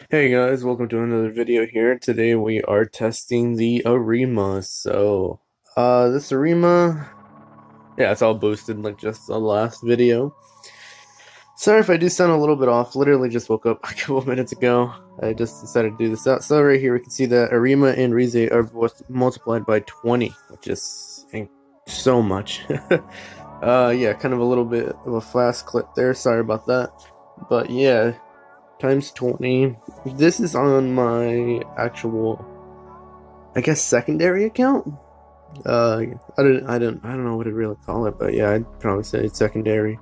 Hey guys, welcome to another video here. Today we are testing the Arima. This Arima, yeah, it's all boosted like just the last video. Sorry if I do sound a little bit off. Literally just woke up a couple minutes ago. I just decided to do this out. So right here we can see that Arima and Rize are both multiplied by 20, which is so much. Yeah, kind of a little bit of a fast clip there. Sorry about that. But yeah, times 20. This is on my actual, I guess, secondary account. I don't know what to really call it, but yeah, I'd probably say it's secondary.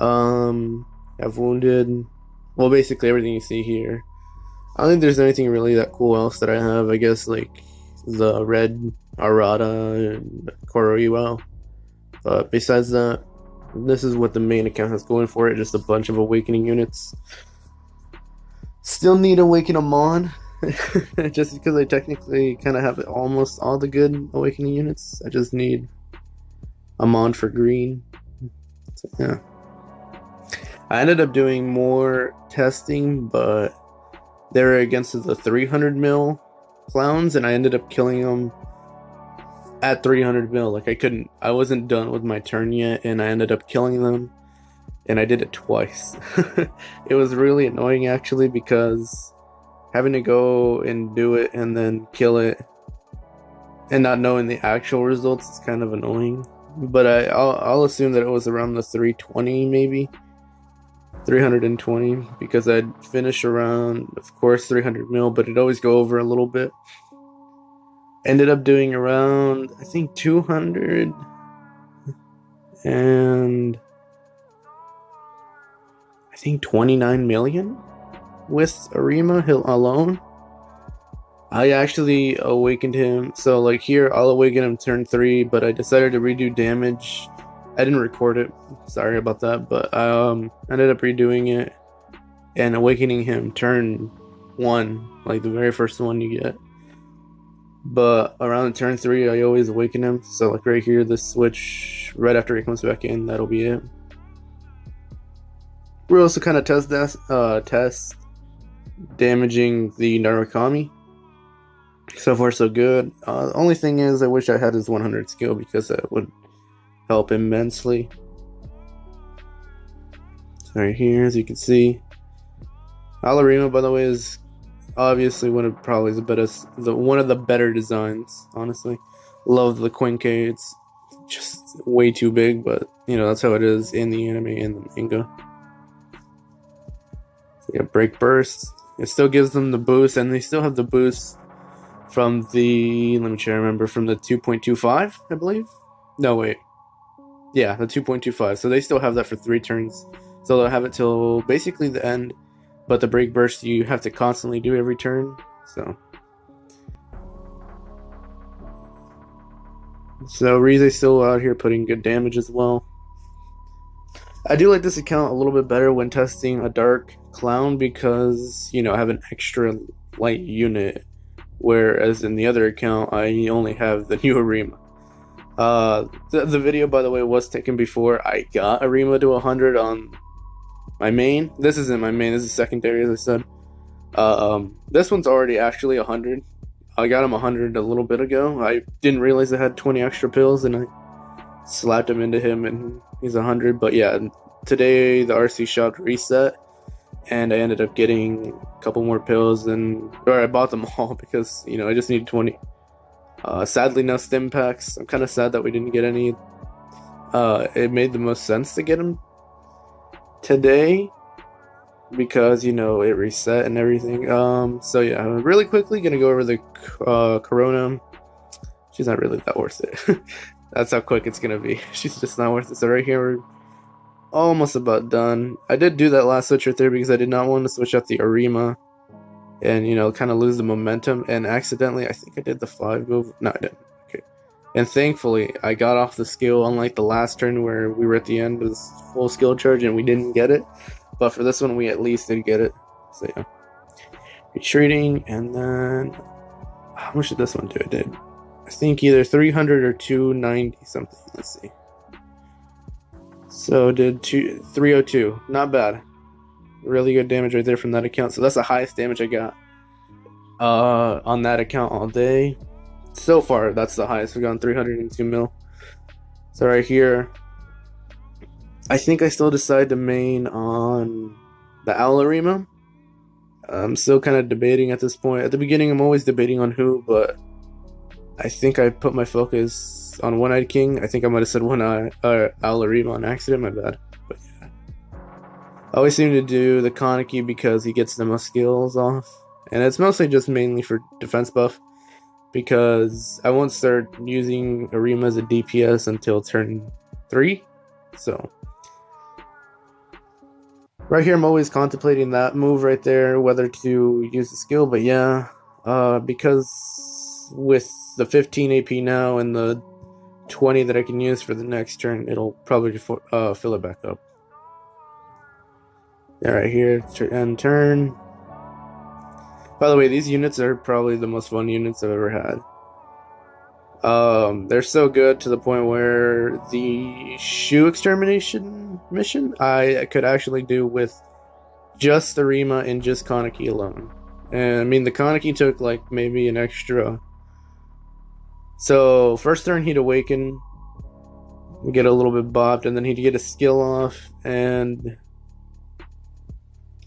I've wounded, well, basically everything you see here. I don't think there's anything really that cool else that I have. I guess like the red Arata and Koroiwa. But besides that, this is what the main account has going for it. Just a bunch of awakening units. Still need Awaken Amon, just because I technically kind of have almost all the good Awakening units. I just need Amon for green. So, yeah. I ended up doing more testing, but they were against the 300 mil clowns, and I ended up killing them at 300 mil. Like I wasn't done with my turn yet, and I ended up killing them. And I did it twice. It was really annoying actually, because having to go and do it and then kill it and not knowing the actual results is kind of annoying. But I'll assume that it was around the 320, maybe 320, because I'd finish around, of course, 300 mil, but it'd always go over a little bit. Ended up doing around, I think, 200 and I think 29 million with Arima alone. I actually awakened him. So like here, I'll awaken him turn 3, but I decided to redo damage. I didn't record it. Sorry about that, but I ended up redoing it and awakening him turn 1, like the very first one you get. But around turn 3, I always awaken him. So like right here, this switch right after he comes back in, that'll be it. We're also kind of test damaging the Narukami. So far, so good. The only thing is, I wish I had his 100 skill, because that would help immensely. So right here, as you can see, Arima, by the way, is obviously one of the better designs. Honestly, love the Quinque. It's just way too big, but you know that's how it is in the anime and the manga. Yeah, break burst. It still gives them the boost, and they still have the boost from the, let me try to remember, from the 2.25, I believe. No, wait. Yeah, the 2.25. So they still have that for 3 turns. So they'll have it till basically the end. But the break burst you have to constantly do every turn. So Rize's still out here putting good damage as well. I do like this account a little bit better when testing a dark clown, because you know I have an extra light unit, whereas in the other account I only have the new Arima. The video, by the way, was taken before I got Arima to 100 on my main. This isn't my main, this is secondary, as I said. This one's already actually 100. I got him 100 a little bit ago. I didn't realize I had 20 extra pills, and I slapped him into him, and he's 100. But yeah, today the RC shop reset, and I ended up getting a couple more pills, or I bought them all because, you know, I just needed 20. Sadly, no stim packs. I'm kind of sad that we didn't get any. It made the most sense to get them today, because, you know, it reset and everything. So yeah, I'm really quickly gonna go over the Corona. She's not really that worth it. That's how quick it's gonna be. She's just not worth it. So right here, we're almost about done. I did do that last switch right there because I did not want to switch out the Arima and, you know, kind of lose the momentum. And accidentally, I think I did the 5 move. No, I didn't. Okay. And thankfully, I got off the skill, unlike the last turn where we were at the end with full skill charge and we didn't get it. But for this one, we at least did get it. So yeah. Retreating, and then how much did this one do? It did, I think, either 300 or 290 something. Let's see. So did 302. Not bad. Really good damage right there from that account. So that's the highest damage I got on that account all day. So far, that's the highest. We've gone 302 mil. So right here, I think I still decide to main on the Arima. I'm still kind of debating at this point. At the beginning, I'm always debating on who, but I think I put my focus on One-Eyed King. I think I might have said Arima on accident, my bad. But yeah. I always seem to do the Kaneki because he gets the most skills off. And it's mostly just mainly for defense buff, because I won't start using Arima as a DPS until turn 3. So right here, I'm always contemplating that move right there, whether to use the skill. But yeah, because with the 15 AP now and the 20 that I can use for the next turn, it'll probably fill it back up. Yeah, right here, end turn. By the way, these units are probably the most fun units I've ever had. They're so good to the point where the shoe extermination mission I could actually do with just Arima and just Kaneki alone. And I mean, the Kaneki took like maybe an extra. So first turn he'd awaken, get a little bit bopped, and then he'd get a skill off, and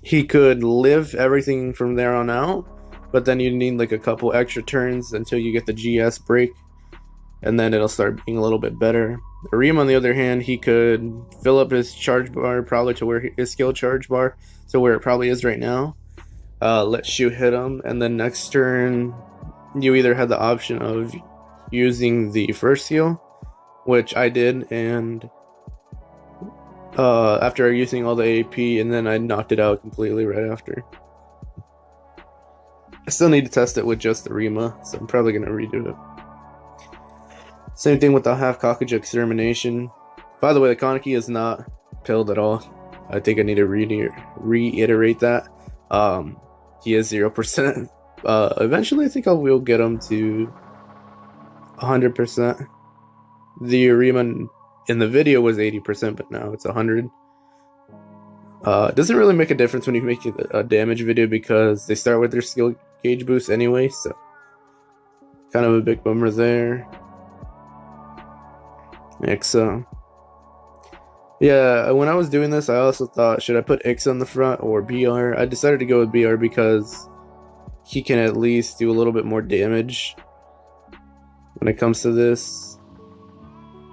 he could live everything from there on out. But then you need like a couple extra turns until you get the GS break, and then it'll start being a little bit better. Arima, on the other hand, he could fill up his charge bar probably to where his skill charge bar, to where it probably is right now. Let Shu hit him, and then next turn you either had the option of using the first skill, which I did, and after using all the AP, and then I knocked it out completely right after. I still need to test it with just Arima, so I'm probably going to redo it. Same thing with the half Kakuja extermination. By the way, the Kaneki is not pilled at all. I think I need to reiterate that. He is 0%. Eventually, I think I will get him to 100%. The Arima in the video was 80%, but now it's 100. It doesn't really make a difference when you make a damage video because they start with their skill gauge boost anyway, so kind of a big bummer there. Ixa. Yeah, when I was doing this, I also thought, should I put Ixa on the front or BR? I decided to go with BR because he can at least do a little bit more damage when it comes to this.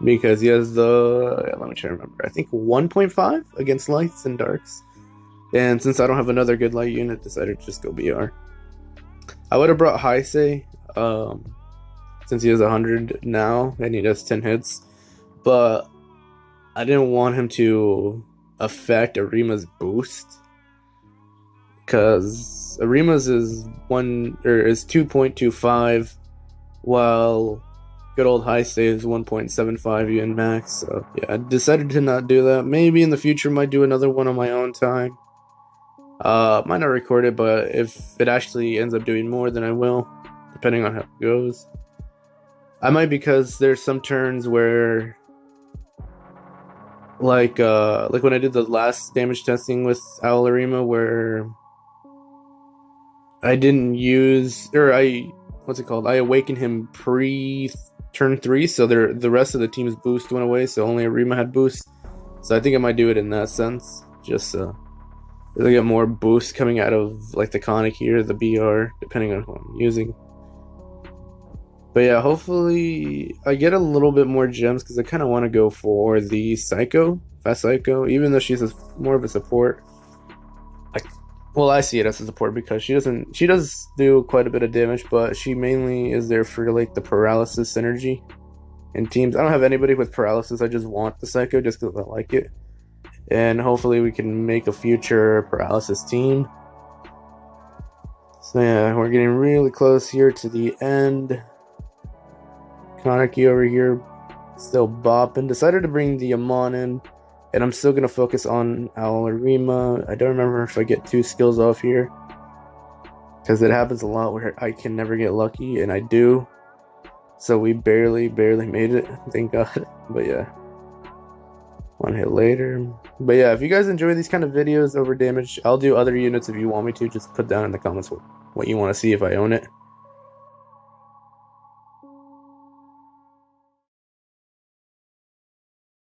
Because he has the, let me try to remember, I think 1.5 against lights and darks. And since I don't have another good light unit, decided to just go BR. I would have brought Heisei, since he has 100 now and he does 10 hits. But I didn't want him to affect Arima's boost, because Arima's is 2.25, while good old Heisei is 1.75 UN max. So yeah, I decided to not do that. Maybe in the future might do another one on my own time. Might not record it, but if it actually ends up doing more, then I will, depending on how it goes. I might, because there's some turns where, like when I did the last damage testing with Arima, where I didn't use, or I awakened him pre turn 3, so the rest of the team's boost went away, so only Arima had boost. So I think I might do it in that sense, just to get more boost coming out of like the Kaneki or the BR, depending on who I'm using. But yeah, hopefully I get a little bit more gems, because I kind of want to go for the Fast Psycho, even though she's more of a support. Well, I see it as a support because she does do quite a bit of damage, but she mainly is there for like the paralysis synergy in teams. I don't have anybody with paralysis, I just want the Psycho just because I like it. And hopefully we can make a future paralysis team. So yeah, we're getting really close here to the end. Kaneki over here still bopping. Decided to bring the Amon in, and I'm still going to focus on Arima. I don't remember if I get 2 skills off here, because it happens a lot where I can never get lucky, and I do. So we barely made it, thank God. But yeah, One hit later. But yeah, if you guys enjoy these kind of videos over damage, I'll do other units if you want me to. Just put down in the comments what you want to see if I own it.